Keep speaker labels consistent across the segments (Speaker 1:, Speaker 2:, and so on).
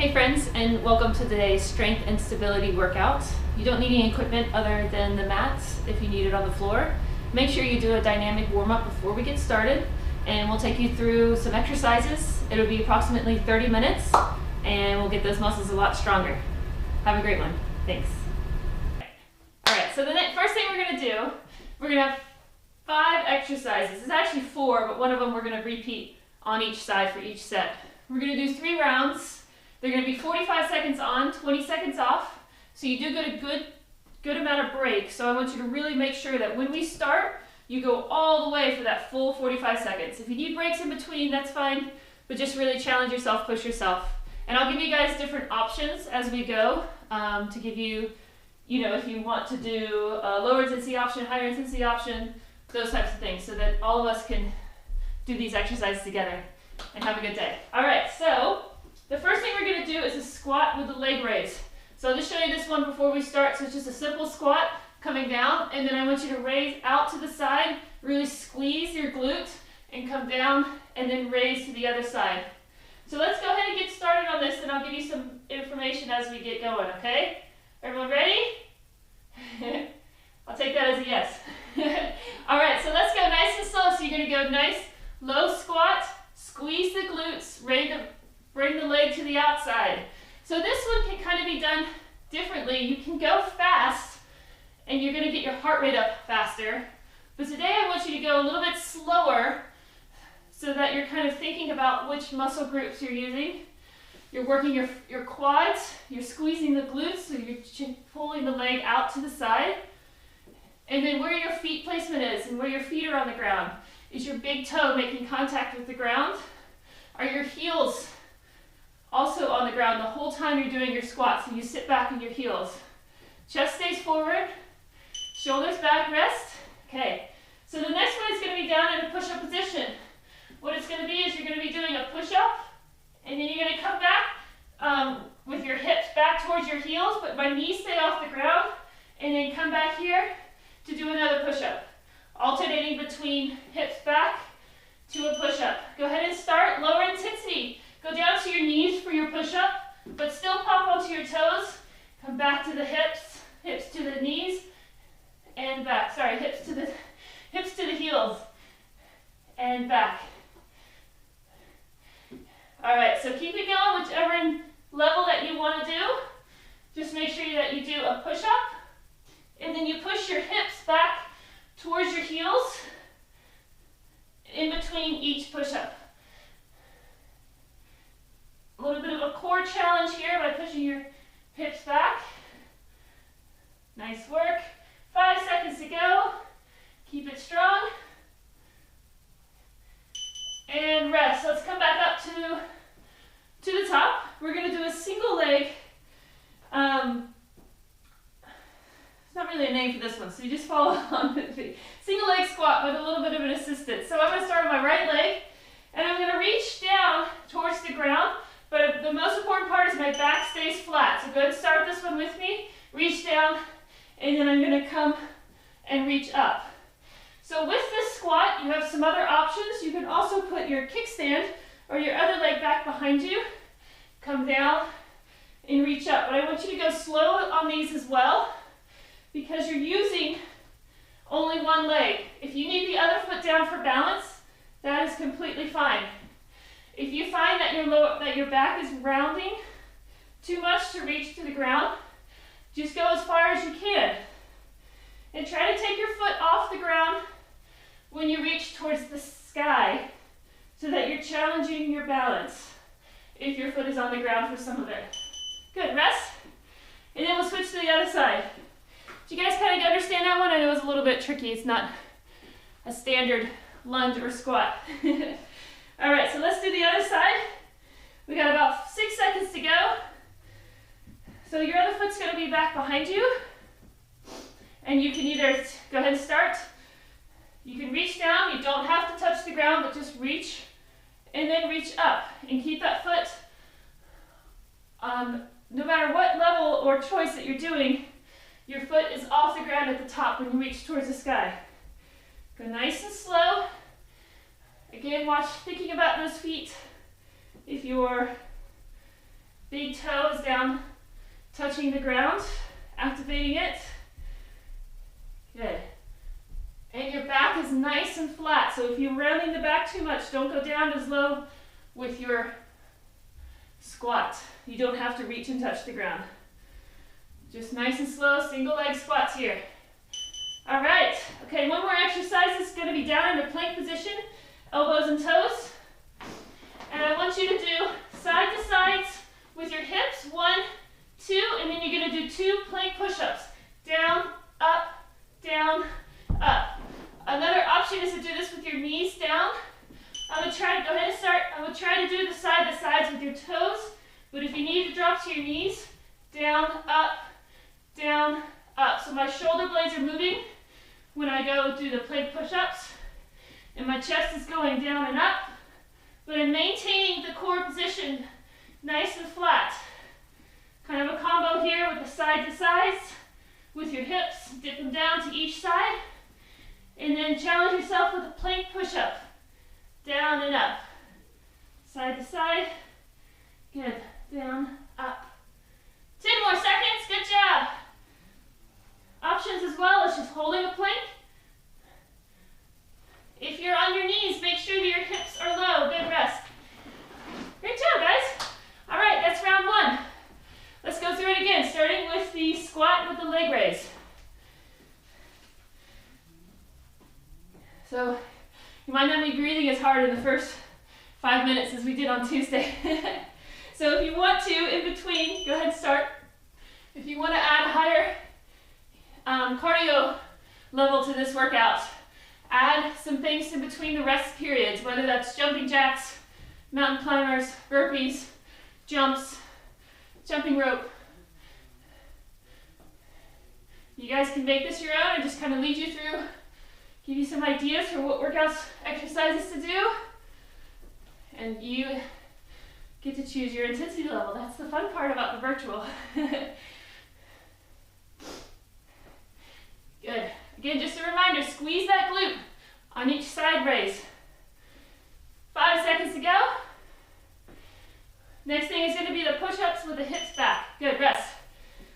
Speaker 1: Hey friends, and welcome to today's strength and stability workout. You don't need any equipment other than the mats if you need it on the floor. Make sure you do a dynamic warm-up before we get started, and we'll take you through some exercises. It'll be approximately 30 minutes, and we'll get those muscles a lot stronger. Have a great one. Thanks. Alright, so the first thing we're going to do, we're going to have 5 exercises. It's actually 4, but one of them we're going to repeat on each side for each set. We're going to do 3 rounds. They're going to be 45 seconds on, 20 seconds off. So you do get a good amount of break. So I want you to really make sure that when we start, you go all the way for that full 45 seconds. If you need breaks in between, that's fine, but just really challenge yourself, push yourself. And I'll give you guys different options as we go to give you, if you want to do a lower intensity option, higher intensity option, those types of things, so that all of us can do these exercises together and have a good day. All right, so the first thing we're going to do is a squat with the leg raise. So I'll just show you this one before we start. So it's just a simple squat coming down, and then I want you to raise out to the side, really squeeze your glute, and come down, and then raise to the other side. So let's go ahead and get started on this, and I'll give you some information as we get going, okay? Everyone ready? I'll take that as a yes. All right, so let's go nice and slow. So you're going to go nice, low squat, squeeze the glutes, bring the leg to the outside. So this one can kind of be done differently. You can go fast, and you're going to get your heart rate up faster. But today I want you to go a little bit slower so that you're kind of thinking about which muscle groups you're using. You're working your quads, you're squeezing the glutes, so you're pulling the leg out to the side. And then where your feet placement is and where your feet are on the ground. Is your big toe making contact with the ground? Are your heels also on the ground the whole time you're doing your squat, so you sit back in your heels? Chest stays forward, shoulders back, rest. Okay, so the next one is going to be down in a push-up position. What it's going to be is you're going to be doing a push-up, and then you're going to come back with your hips back towards your heels, but my knees stay off the ground, and then come back here to do another push-up, alternating between hips back to a push-up. Go ahead and start lower intensity. Go down to your knees for your push-up, but still pop onto your toes. Come back to the hips, hips to the knees, and back. Sorry, hips to the heels, and back. All right, so keep it going, whichever level that you want to do. Just make sure that you do a push-up, and then you push your hips back towards your heels in between each push-up. A little bit of a core challenge here by pushing your hips back. Nice work. 5 seconds to go. Keep it strong. And rest. Let's come back up to the top. We're going to do a single leg. It's not really a name for this one, so you just follow along with me. Single leg squat with a little bit of an assistance. So I'm going to start on my right leg, and I'm going to reach down towards the ground. But the most important part is my back stays flat. So go ahead and start this one with me. Reach down, and then I'm going to come and reach up. So with this squat, you have some other options. You can also put your kickstand or your other leg back behind you. Come down and reach up. But I want you to go slow on these as well, because you're using only one leg. If you need the other foot down for balance, that is completely fine. If you find that your back is rounding too much to reach to the ground, just go as far as you can. And try to take your foot off the ground when you reach towards the sky, so that you're challenging your balance if your foot is on the ground for some of it. Good, rest. And then we'll switch to the other side. Did you guys kind of understand that one? I know it was a little bit tricky. It's not a standard lunge or squat. All right, so let's do the other side. We got about 6 seconds to go. So your other foot's going to be back behind you. And you can either go ahead and start. You can reach down. You don't have to touch the ground, but just reach. And then reach up. And keep that foot, no matter what level or choice that you're doing, your foot is off the ground at the top when you reach towards the sky. Go nice and slow. Again, thinking about those feet. If you're Big toe is down, touching the ground, activating it. Good. And your back is nice and flat. So if you're rounding the back too much, don't go down as low with your squat. You don't have to reach and touch the ground. Just nice and slow, single leg squats here. All right, okay, one more exercise. This is gonna be down in a plank position, elbows and toes. And I want you to do side to sides with your hips, 1, 2, and then you're gonna do 2 plank push-ups. Down, up, down, up. Another option is to do this with your knees down. I would try to, go ahead and start. I would try to do the side to sides with your toes, but if you need to drop to your knees, down, up, up. So my shoulder blades are moving when I go do the plank push-ups, and my chest is going down and up, but I'm maintaining the core position nice and flat. Kind of a combo here with the side to sides, with your hips, dip them down to each side, and then challenge yourself with a plank push-up, down and up, side to side, good, down, up. 10 more seconds, good job. Options as well as just holding a plank. If you're on your knees, make sure that your hips are low, good rest. Great job, guys. All right, that's round 1. Let's go through it again, starting with the squat with the leg raise. So you might not be breathing as hard in the first 5 minutes as we did on Tuesday. So if you want to, in between, go ahead and start. If you want to add higher cardio level to this workout, add some things in between the rest periods, whether that's jumping jacks, mountain climbers, burpees, jumps, jumping rope. You guys can make this your own and just kind of lead you through, give you some ideas for what workouts, exercises to do, and you get to choose your intensity level. That's the fun part about the virtual. Good. Again, just a reminder, squeeze that glute on each side raise. 5 seconds to go. Next thing is going to be the push-ups with the hips back. Good, rest.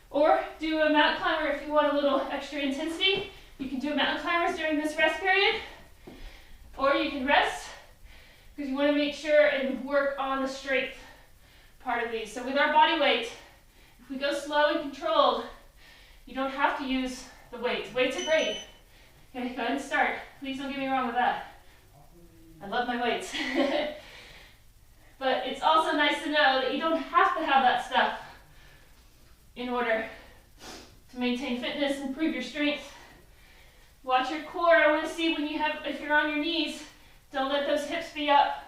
Speaker 1: Or do a mountain climber if you want a little extra intensity. You can do mountain climbers during this rest period. Or you can rest because you want to make sure and work on the strength part of these. So with our body weight, if we go slow and controlled, you don't have to use the weights. Weights are great. Okay, go ahead and start. Please don't get me wrong with that. I love my weights. But it's also nice to know that you don't have to have that stuff in order to maintain fitness, improve your strength. Watch your core. I want to see when you have, if you're on your knees, don't let those hips be up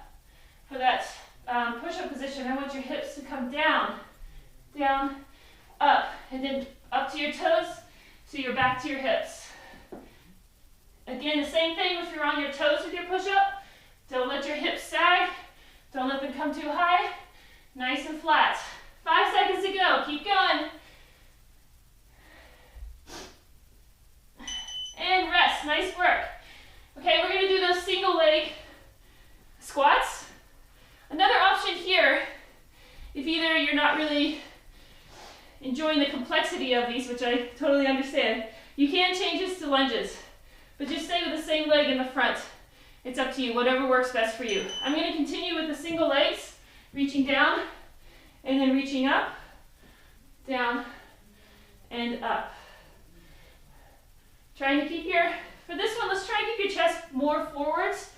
Speaker 1: for that push-up position. I want your hips to come down, down, up, and then up to your toes, so you're back to your hips. Again, the same thing if you're on your toes with your push-up. Don't let your hips sag. Don't let them come too high. Nice and flat. 5 seconds to go. Keep going. And rest. Nice work. Okay, we're going to do those single leg squats. Another option here, if either you're not really enjoying the complexity of these, which I totally understand, you can change this to lunges, but just stay with the same leg in the front. It's up to you, whatever works best for you. I'm going to continue with the single legs, reaching down and then reaching up, down and up. Trying to keep for this one, let's try and keep your chest more forwards,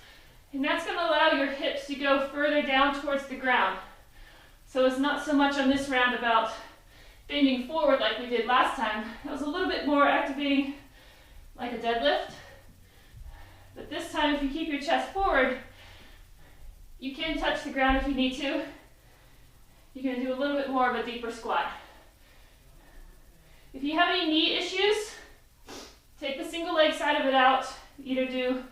Speaker 1: and that's going to allow your hips to go further down towards the ground. So it's not so much on this round about bending forward like we did last time. That was a little bit more activating like a deadlift. But this time, if you keep your chest forward, you can touch the ground if you need to. You're going to do a little bit more of a deeper squat. If you have any knee issues, take the single leg side of it out. Either do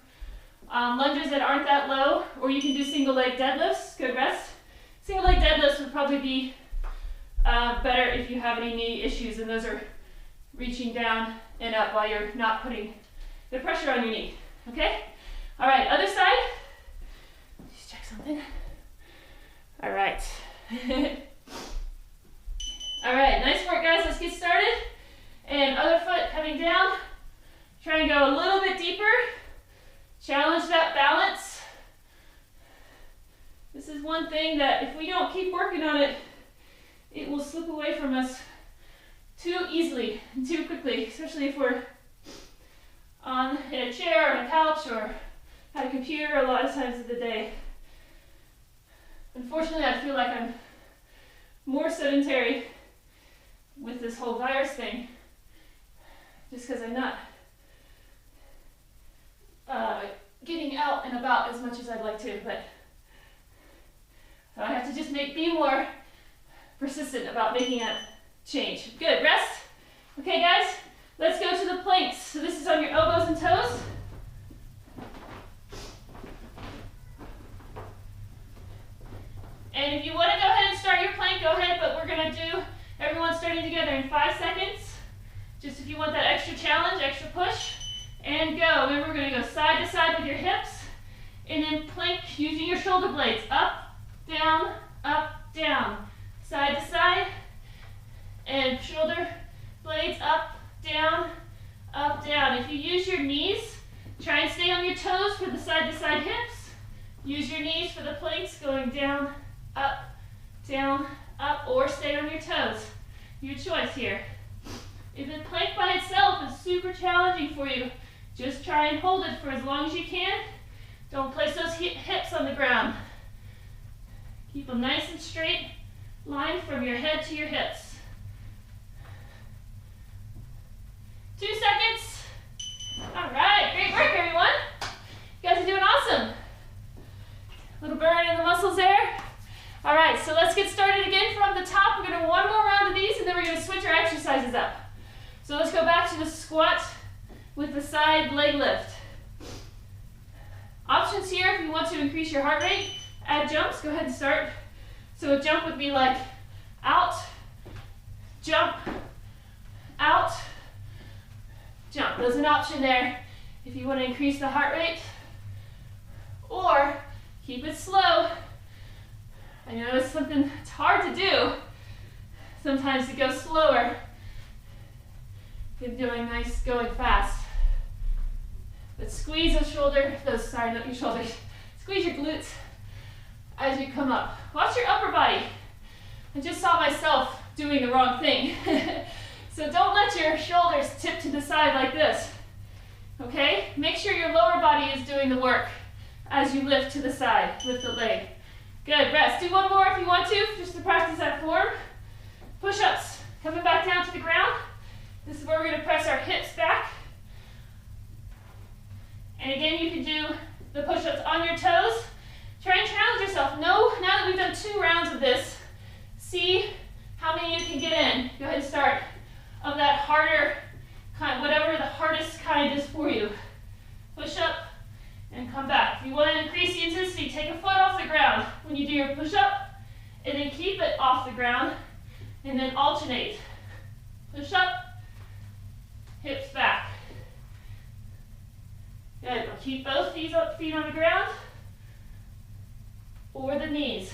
Speaker 1: lunges that aren't that low, or you can do single leg deadlifts. Good rest. Single leg deadlifts would probably be better if you have any knee issues, and those are reaching down and up while you're not putting the pressure on your knee. Okay? All right, other side. Just check something. All right. get started. And other foot coming down. Try and go a little bit deeper. Challenge that balance. This is one thing that if we don't keep working on it, it will slip away from us too easily and too quickly, especially if we're in a chair or on a couch or at a computer a lot of times of the day. Unfortunately, I feel like I'm more sedentary with this whole virus thing just because I'm not getting out and about as much as I'd like to, but so I have to just be more persistent about making that change. Good, rest. Okay guys, let's go to the planks. So this is on your elbows and toes. And if you want to go ahead and start your plank, go ahead, but we're going to do everyone starting together in 5 seconds. Just if you want that extra challenge, extra push, and go. And we're going to go side to side with your hips, and then plank using your shoulder blades. Up, down, side to side, and shoulder blades up, down. If you use your knees, try and stay on your toes for the side to side hips. Use your knees for the planks going down, up, or stay on your toes. Your choice here. If the plank by itself is super challenging for you, just try and hold it for as long as you can. Don't place those hips on the ground. Keep them nice and straight, lined from your head to your hips. 2 seconds. All right, great work, everyone. You guys are doing awesome. Little burn in the muscles there. All right, so let's get started again from the top. We're going to one more round of these, and then we're going to switch our exercises up. So let's go back to the squat with the side leg lift. Options here if you want to increase your heart rate. Add jumps, go ahead and start. So a jump would be like out, jump, out, jump. There's an option there if you want to increase the heart rate. Or keep it slow. I know it's hard to do sometimes to go slower than doing nice going fast. But squeeze those shoulders, squeeze your glutes as you come up. Watch your upper body. I just saw myself doing the wrong thing. So don't let your shoulders tip to the side like this. Okay? Make sure your lower body is doing the work as you lift to the side, lift the leg. Good, rest. Do one more if you want to, just to practice that form. Push-ups, coming back down to the ground. This is where we're going to press our hips back. And again, you can do the push-ups on your toes. Try and challenge yourself. Now that we've done 2 rounds of this, see how many you can get in. Go ahead and start of that harder kind, whatever the hardest kind is for you. Push up and come back. If you want to increase the intensity, take a foot off the ground when you do your push-up, and then keep it off the ground, and then alternate. Push up, hips back. Good. Keep both feet on the ground, or the knees.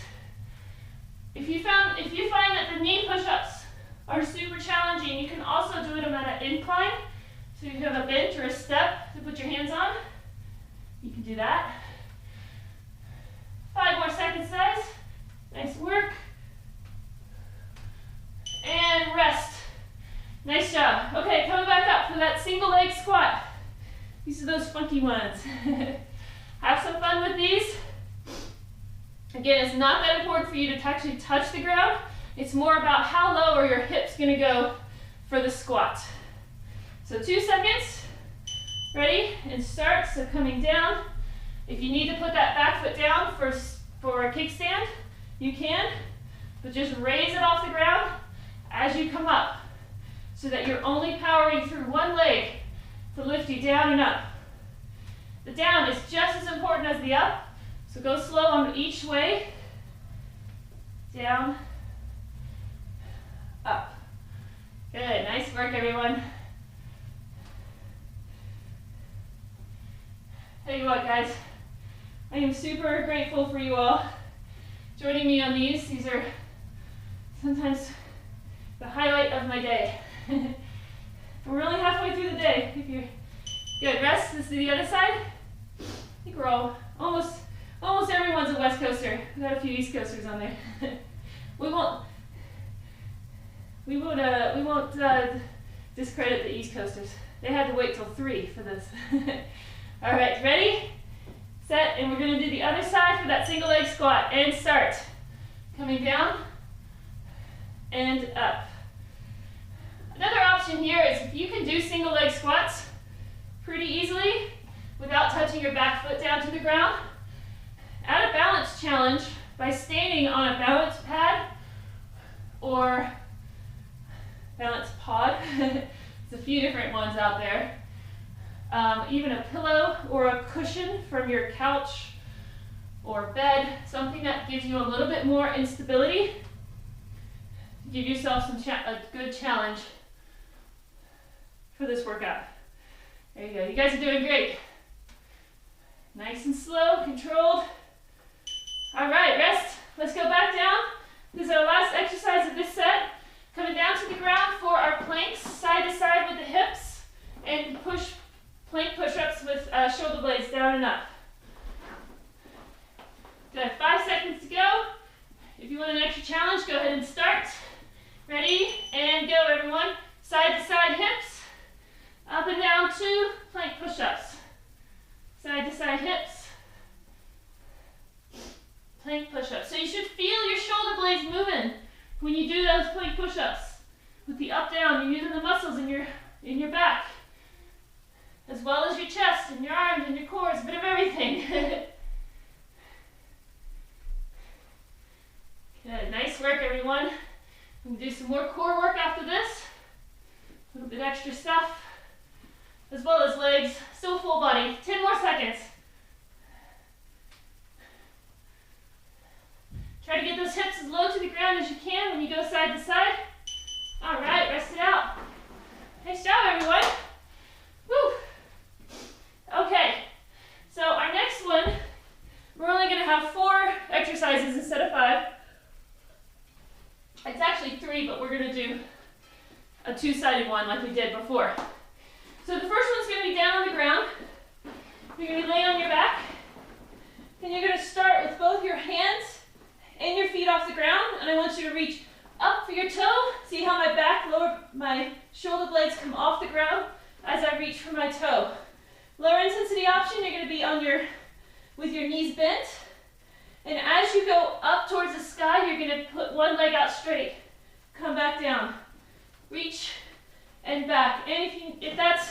Speaker 1: If you find that the knee push-ups are super challenging, you can also do them at an incline. So you have a bench or a step to put your hands on. You can do that. 5 more seconds, guys. Nice work. And rest. Nice job. Okay, coming back up for that single leg squat. These are those funky ones. Have some fun with these. Again, it's not that important for you to actually touch the ground. It's more about how low are your hips going to go for the squat. So 2 seconds. Ready? And start. So coming down. If you need to put that back foot down for a kickstand, you can. But just raise it off the ground as you come up, so that you're only powering through one leg to lift you down and up. The down is just as important as the up, so go slow on each way. Down, up. Good, nice work, everyone. Tell you what, guys, I am super grateful for you all joining me on these. These are sometimes the highlight of my day. We're only halfway through the day. If you're good, rest. This is the other side. I think we're all almost everyone's a West Coaster. We've got a few East Coasters on there. we won't discredit the East Coasters. They had to wait till 3 for this. All right, ready, set, and we're going to do the other side for that single leg squat. And start. Coming down and up. Another option here is if you can do single leg squats pretty easily without touching your back foot down to the ground, add a balance challenge by standing on a balance pad or balance pod. There's a few different ones out there. Even a pillow or a cushion from your couch or bed, something that gives you a little bit more instability. Give yourself a good challenge for this workout. There you go. You guys are doing great. Nice and slow, controlled. All right, rest. Let's go back down. This is our last exercise of this set. Coming down to the ground for our planks, side to side with the hips, and plank push-ups with shoulder blades down and up. Good, 5 seconds to go. If you want an extra challenge, go ahead and start. Ready, and go everyone. Side to side hips, up and down 2 plank push-ups. Side to side hips, plank push-ups. So you should feel your shoulder blades moving when you do those plank push-ups. With the up down, you're using the muscles in your back, as well as your chest and your arms and your core. It's a bit of everything. Good, nice work everyone. We'll do some more core work after this. A little bit extra stuff, as well as legs, still full body. 10 more seconds. Try to get those hips as low to the ground as you can when you go side to side. All right, rest it out. Nice job, everyone. Woo. Okay, so our next one, we're only going to have 4 exercises instead of 5. It's actually 3, but we're going to do a 2-sided one like we did before. So the first one's going to be down on the ground. You're going to lay on your back, and you're going to start with both your hands and your feet off the ground, and I want you to reach up for your toe. See how my shoulder blades come off the ground as I reach for my toe. Lower intensity option, you're going to be with your knees bent, and as you go up towards the sky, you're going to put one leg out straight. Come back down. Reach and back. And if that's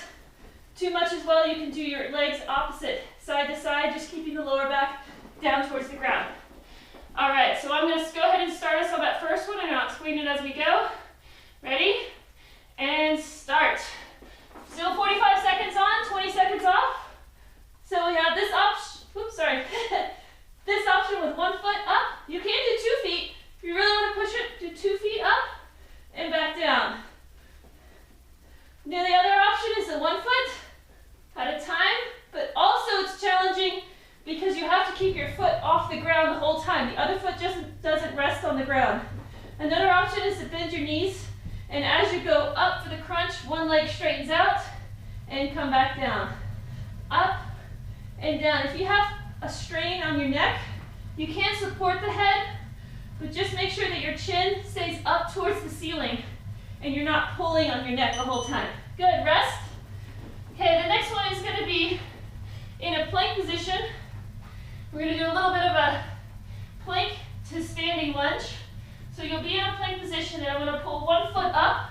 Speaker 1: too much as well, you can do your legs opposite, side to side, just keeping the lower back down towards the ground. All right, so I'm going to go ahead and start us on that first one, and I'll explain it as we go. Ready? And start. Still 45 seconds on, 20 seconds off. So we have this option, this option with 1 foot up. You can do 2 feet. If you really want to push it, do 2 feet up and back down. Now the other option is the 1 foot at a time, but also it's challenging because you have to keep your foot off the ground the whole time. The other foot just doesn't rest on the ground. Another option is to bend your knees, and as you go up for the crunch, one leg straightens out and come back down. Up and down. If you have a strain on your neck, you can support the head, but just make sure that your chin stays up towards the ceiling and you're not pulling on your neck the whole time. Good, rest. Okay, the next one is going to be in a plank position. We're going to do a little bit of a plank to standing lunge. So you'll be in a plank position, and I'm going to pull 1 foot up,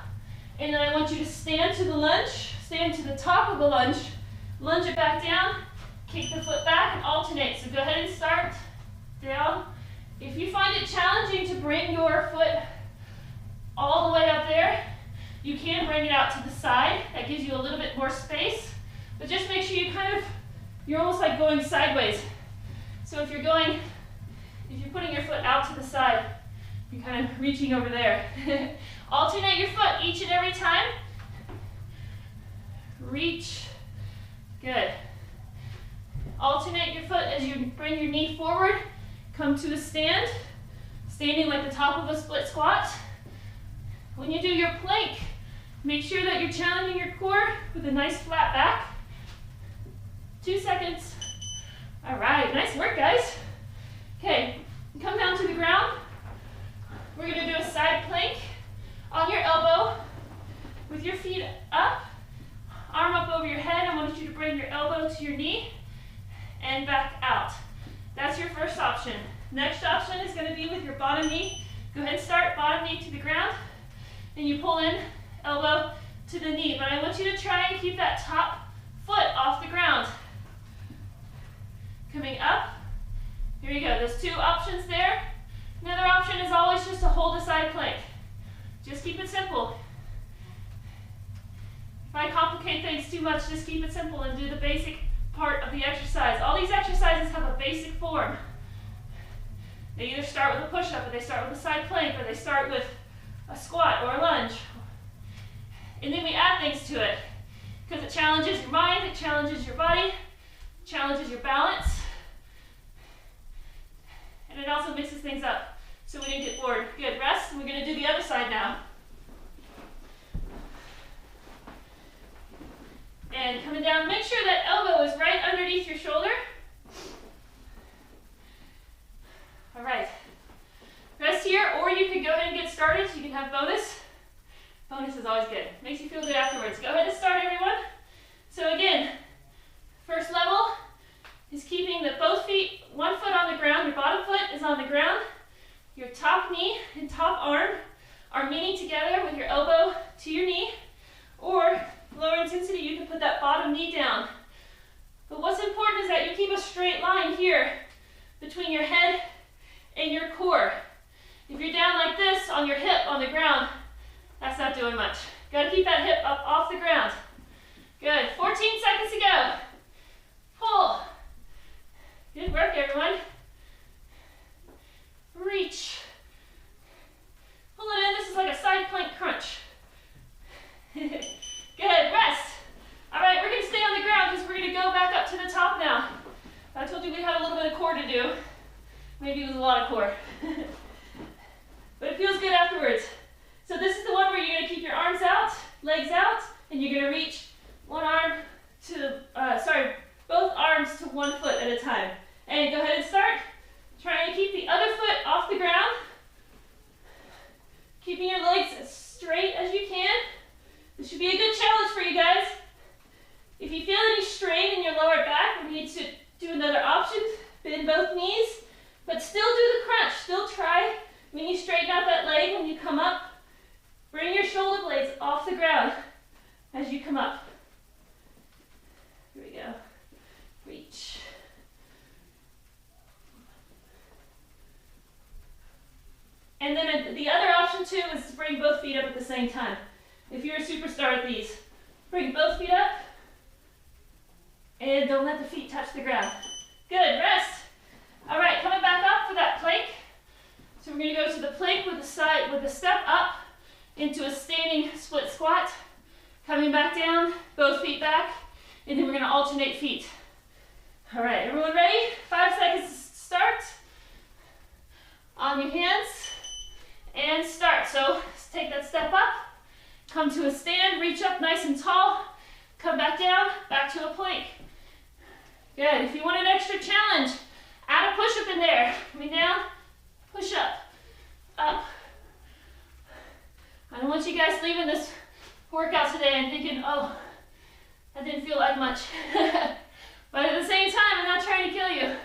Speaker 1: and then I want you to stand to the lunge, stand to the top of the lunge it back down, kick the foot back, and alternate. So go ahead and start down. If you find it challenging to bring your foot all the way up there, you can bring it out to the side. That gives you a little bit more space, but just make sure you're almost like going sideways. So if you're putting your foot out to the side, you're kind of reaching over there. Alternate your foot each and every time. Reach. Good. Alternate your foot as you bring your knee forward. Come to a stand. Standing like the top of a split squat. When you do your plank, make sure that you're challenging your core with a nice flat back. 2 seconds. All right, nice work, guys. Okay, come down to the ground. We're gonna do a side plank on your elbow with your feet up, arm up over your head. I want you to bring your elbow to your knee and back out. That's your first option. Next option is gonna be with your bottom knee. Go ahead and start bottom knee to the ground, and you pull in elbow to the knee. But I want you to try and keep that top foot off the ground. Coming up. Here you go. There's 2 options there. Another option is always just to hold a side plank. Just keep it simple. If I complicate things too much, just keep it simple and do the basic part of the exercise. All these exercises have a basic form. They either start with a push-up, or they start with a side plank, or they start with a squat or a lunge. And then we add things to it, because it challenges your mind, it challenges your body, it challenges your balance, and it also mixes things up so we didn't get bored. Good, rest, and we're going to do the other side now. And coming down, make sure that elbow is right underneath your shoulder. All right, rest here, or you can go ahead and get started. You can have bonus. Bonus is always good. Makes you feel good afterwards. Go ahead and start, everyone. So again, first level is keeping both feet, one foot on the ground. Your bottom foot is on the ground. Your top knee and top arm are meeting together with your elbow to your knee. Or lower intensity, you can put that bottom knee down. But what's important is that you keep a straight line here between your head and your core. If you're down like this on your hip on the ground, that's not doing much. Got to keep that hip up off the ground. Good. 14 seconds to go. Pull. Good work, everyone. Reach. Pull it in. This is like a side plank crunch. Good. Rest. All right, we're going to stay on the ground because we're going to go back up to the top now. I told you we had a little bit of core to do. Maybe it was a lot of core. But it feels good afterwards. So this is the one where you're going to keep your arms out, legs out, and you're going to reach one arm to, both arms to one foot at a time. And go ahead and start. Trying to keep the other foot off the ground. Keeping your legs as straight as you can. This should be a good challenge for you guys. If you feel any strain in your lower back, we need to do another option. Bend both knees, but still do the crunch. Still try when you straighten out that leg, when you come up. Bring your shoulder blades off the ground as you come up. Here we go. Reach. And then the other option too is to bring both feet up at the same time. If you're a superstar at these, bring both feet up and don't let the feet touch the ground. Good, rest. All right, coming back up for that plank. So we're going to go to the plank with the step up into a standing split squat. Coming back down, both feet back, and then we're going to alternate feet. All right, everyone ready? 5 seconds to start. On your hands, and start. So take that step up, come to a stand, reach up nice and tall, come back down, back to a plank. Good. If you want an extra challenge, add a push-up in there. Coming down, push up, up. I don't want you guys leaving this workout today and thinking, oh, that didn't feel like much. But at the same time, I'm not trying to kill you.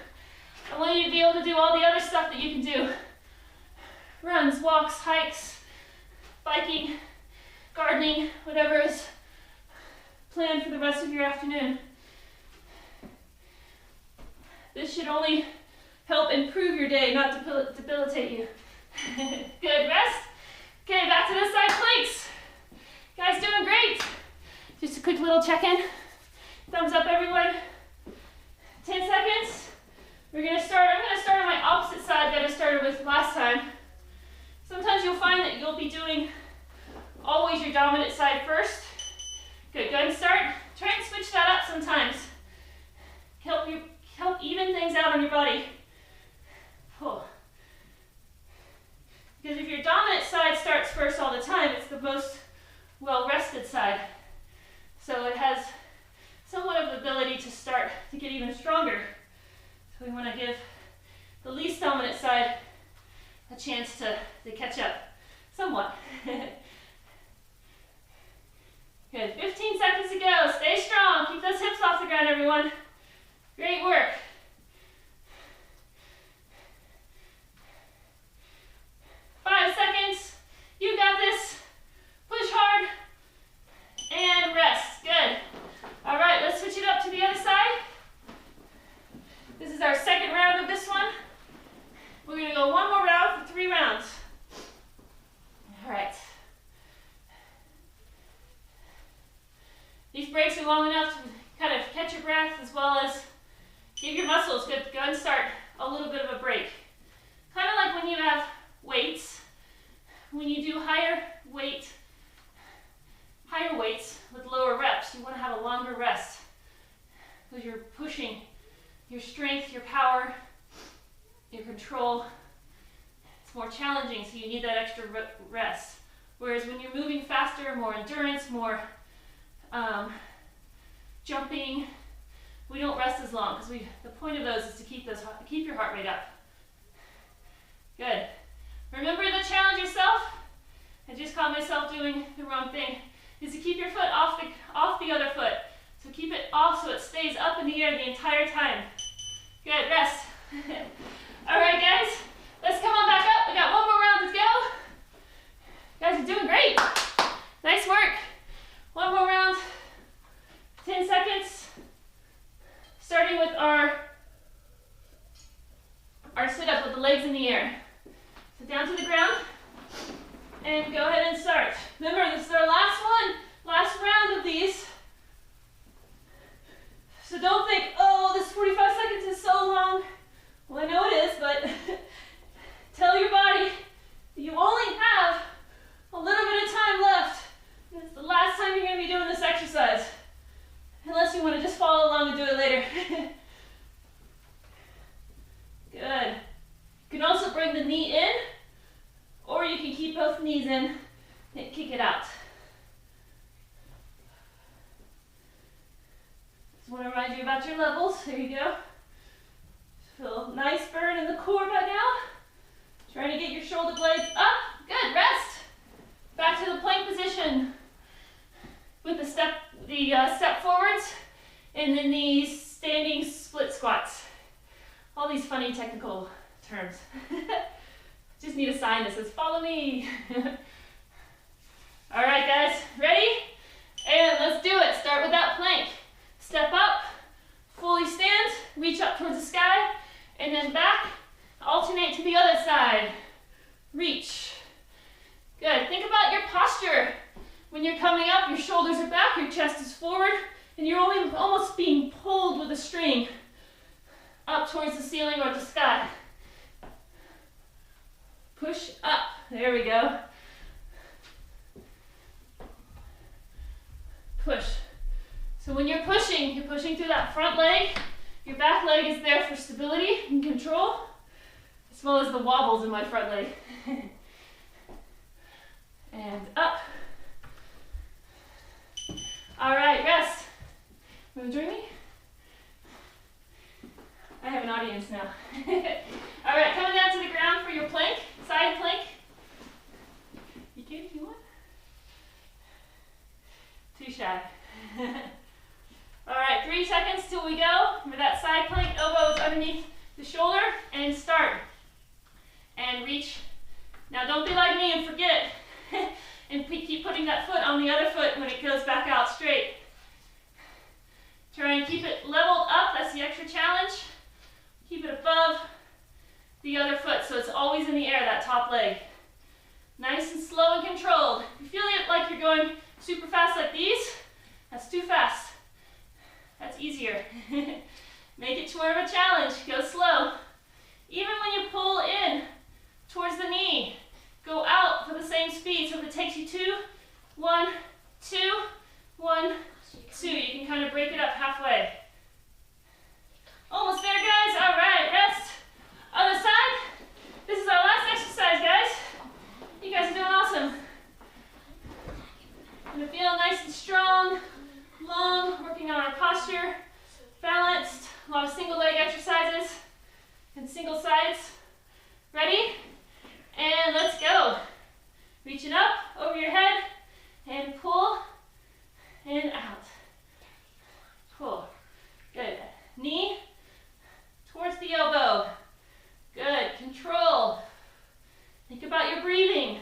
Speaker 1: I want you to be able to do all the other stuff that you can do. Runs, walks, hikes, biking, gardening, whatever is planned for the rest of your afternoon. This should only help improve your day, not debilitate you. Good, rest. Okay, back to the side planks. Guys, doing great. Just a quick little check-in. Thumbs up, everyone. 10 seconds. I'm going to start on my opposite side that I started with last time. Sometimes you'll find that you'll be doing always your dominant side first. Good, go ahead and start. Try and switch that up sometimes. Help even things out on your body. Pull. Because if your dominant side starts first all the time, it's the the most well-rested side. So it has somewhat of the ability to start to get even stronger. So we want to give the least dominant side a chance to catch up somewhat. Good, 15 seconds to go. Stay strong. Keep those hips off the ground, everyone. Great work. 5 seconds. You got this. Push hard. And rest. Good. All right, let's switch it up to the other side. This is our second round of this one. We're going to go one more round for 3 rounds. All right. These breaks are long enough to kind of catch your breath as well as give your muscles, go ahead and start a little bit of a break. Kind of like when you have weights. When you do higher weights with lower reps, you want to have a longer rest because you're pushing your strength, your power, your control. It's more challenging, so you need that extra rest. Whereas when you're moving faster, more endurance, more jumping, we don't rest as long because the point of those is to keep your heart rate up. Good. Remember to challenge yourself. I just caught myself doing the wrong thing. Is to keep your foot off the other foot. So keep it off so it stays up in the air the entire time. Good. Rest. All right, guys. Let's come on back up. We got one more round to go. You guys are doing great. Nice work. One more round. 10 seconds. Starting with our sit-up with the legs in the air. So down to the ground. And go ahead and start. Remember, this is our last round of these. So don't think, oh, this 45 seconds is so long. Well, I know it is, but tell your body you only have a little bit of time left. It's the last time you're going to be doing this exercise. Unless you want to just follow along and do it later. Good. You can also bring the knee in, or you can keep both knees in and kick it out. Just want to remind you about your levels. There you go. Feel a nice burn in the core by now. Trying to get your shoulder blades up. Good. Rest. Back to the plank position with the step forwards, and then the standing split squats. All these funny technical terms. Just need a sign that says, follow me. All right, guys, ready? And let's do it. Start with that plank. Step up, fully stand, reach up towards the sky, and then back, alternate to the other side. Reach. Good. Think about your posture. When you're coming up, your shoulders are back, your chest is forward, and you're only almost being pulled with a string up towards the ceiling or the sky. Push up. There we go. Push. So when you're pushing through that front leg. Your back leg is there for stability and control, as well as the wobbles in my front leg. And up. All right, rest. You want to join me? I have an audience now. All right, coming down to the ground for your plank, side plank. You can if you want. Too shy. All right, 3 seconds till we go. Remember that side plank, elbows underneath the shoulder, and start. And reach. Now don't be like me and forget. And keep putting that foot on the other foot when it goes back out straight. Try and keep it leveled up, that's the extra challenge. Keep it above the other foot so it's always in the air, that top leg. Nice and slow and controlled. If you feel like you're going super fast like these, that's too fast. That's easier. Make it more of a challenge, go slow. Even when you pull in towards the knee, go out for the same speed. So if it takes you 2, 1, 2, 1, 2, you can kind of break it up halfway. Almost there, guys. All right, rest. Other side. This is our last exercise, guys. You guys are doing awesome. single sides. Ready? And let's go. Reaching up over your head and pull and out. Pull. Good. Knee towards the elbow. Good. Control. Think about your breathing.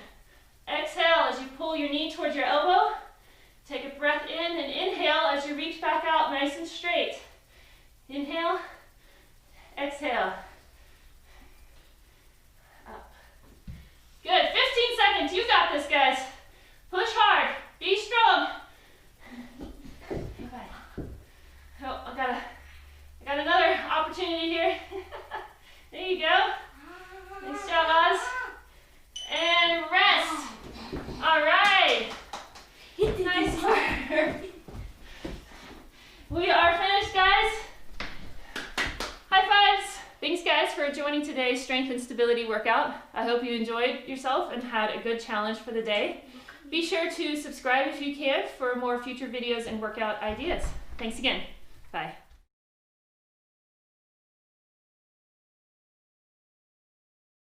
Speaker 1: Exhale as you pull your knee towards your elbow. Take a breath in and inhale as you reach back out nice and straight. Inhale. Exhale. Up. Good. 15 seconds. You got this, guys. Push hard. Be strong. Oh, I got another opportunity here. There you go. Nice job, Oz. And rest. All right. Nice work. We are finished, guys. High fives. Thanks, guys, for joining today's strength and stability workout. I hope you enjoyed yourself and had a good challenge for the day. Be sure to subscribe if you can for more future videos and workout ideas. Thanks again. Bye.